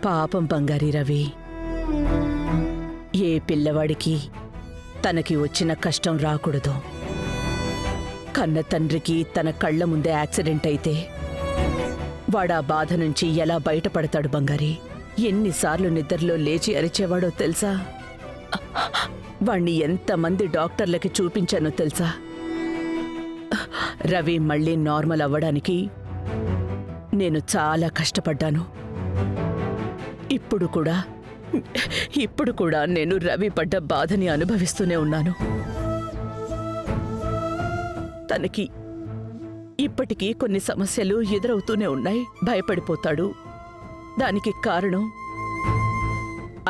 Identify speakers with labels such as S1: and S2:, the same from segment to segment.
S1: పాపం బంగారి రవి. ఏ పిల్లవాడికి తనకి వచ్చిన కష్టం రాకూడదు. కన్న తండ్రికి తన కళ్ళ ముందే యాక్సిడెంట్ అయితే వాడా బాధ నుంచి ఎలా బయటపడతాడు బంగారి? ఎన్నిసార్లు నిద్రలో లేచి అరిచేవాడో తెలుసా? వాణ్ణి ఎంతమంది డాక్టర్లకి చూపించానో తెలుసా? రవి మళ్ళీ నార్మల్ అవ్వడానికి నేను చాలా కష్టపడ్డాను. ఇప్పుడు కూడా నేను రవి పడ్డ బాధని అనుభవిస్తూనే ఉన్నాను. తనకి ఇప్పటికీ కొన్ని సమస్యలు ఎదురవుతూనే ఉన్నాయి. భయపడిపోతాడు. దానికి కారణం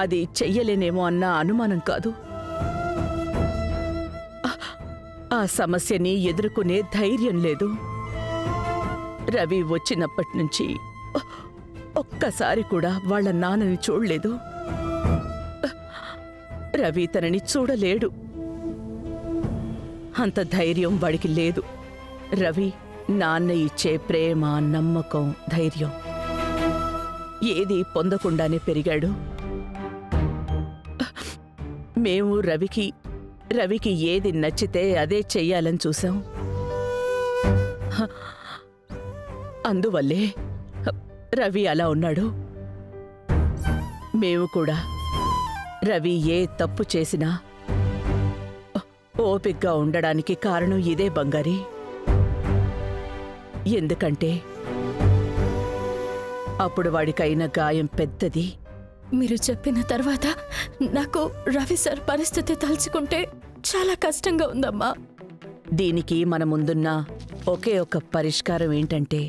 S1: అది చెయ్యలేనేమో అన్న అనుమానం కాదు, ఆ సమస్యని ఎదుర్కొనే ధైర్యం లేదు. రవి వచ్చినప్పటి నుంచి ఒక్కసారి కూడా వాళ్ళ నాన్నని చూడలేదు. రవి తనని చూడలేడు. అంత ధైర్యం వాడికి లేదు. రవి నాన్న ఇచ్చే ప్రేమ, నమ్మకం, ధైర్యం ఏది పొందకుండానే పెరిగాడు. మేము రవికి ఏది నచ్చితే అదే చెయ్యాలని చూసాం. అందువల్లే రవి అలా ఉన్నాడు. మేము కూడా రవి ఏ తప్పు చేసినా ఓపిగ్గా ఉండడానికి కారణం ఇదే బంగారి. ఎందుకంటే అప్పుడు వాడికైన గాయం పెద్దది.
S2: మీరు చెప్పిన తర్వాత నాకు రవి సార్ పరిస్థితి తలుచుకుంటే చాలా కష్టంగా ఉందమ్మా.
S1: దీనికి మన ముందున్న ఒకే ఒక పరిష్కారం ఏంటంటే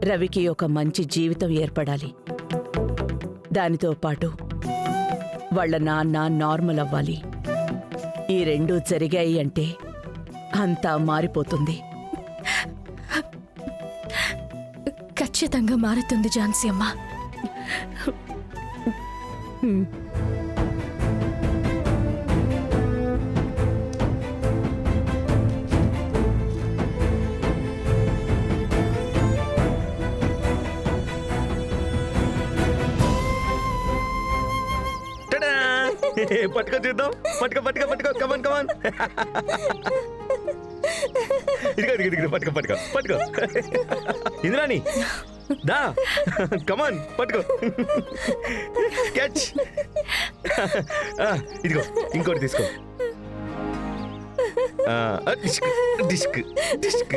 S1: రవికి ఒక మంచి జీవితం ఏర్పడాలి. దానితో పాటు వాళ్ళ నాన్న నార్మల్ అవ్వాలి. ఈ రెండూ జరిగాయి అంటే అంతా మారిపోతుంది.
S2: ఖచ్చితంగా మారుతుంది ఝాన్సీ అమ్మా.
S3: పట్టుకో చూద్దాం. పట్టుకో కమాన్ కమాన్. ఇదిగో పట్టుకో ఇంద్రాని దా, కమాన్ పట్టుకో. క్యాచ్. ఇదిగో ఇంకోటి తీసుకో. డిస్క్ డిస్క్ డిస్క్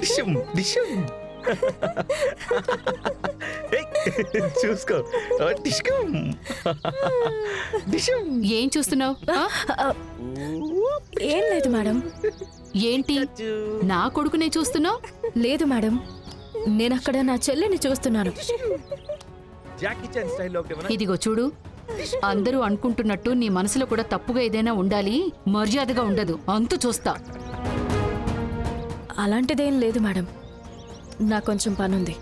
S3: డిషం డిషం. చూసుకో. డిస్కం డిషం.
S4: ఏం చూస్తున్నావు?
S2: ఏం లేదు మేడం.
S4: ఏంటి నా కొడుకునే చూస్తున్నావు?
S2: లేదు మేడం, నేనక్కడ నా చెల్లిని చూస్తున్నాను.
S3: జాకీ చాన్ స్టైల్లో
S4: ఇదిగో చూడు, అందరూ అనుకుంటున్నట్టు నీ మనసులో కూడా తప్పుగా ఏదైనా ఉండాలి. మర్యాదగా ఉండదు, అంతు చూస్తా.
S2: అలాంటిదేం లేదు మేడం, నాకు కొంచెం పనుంది.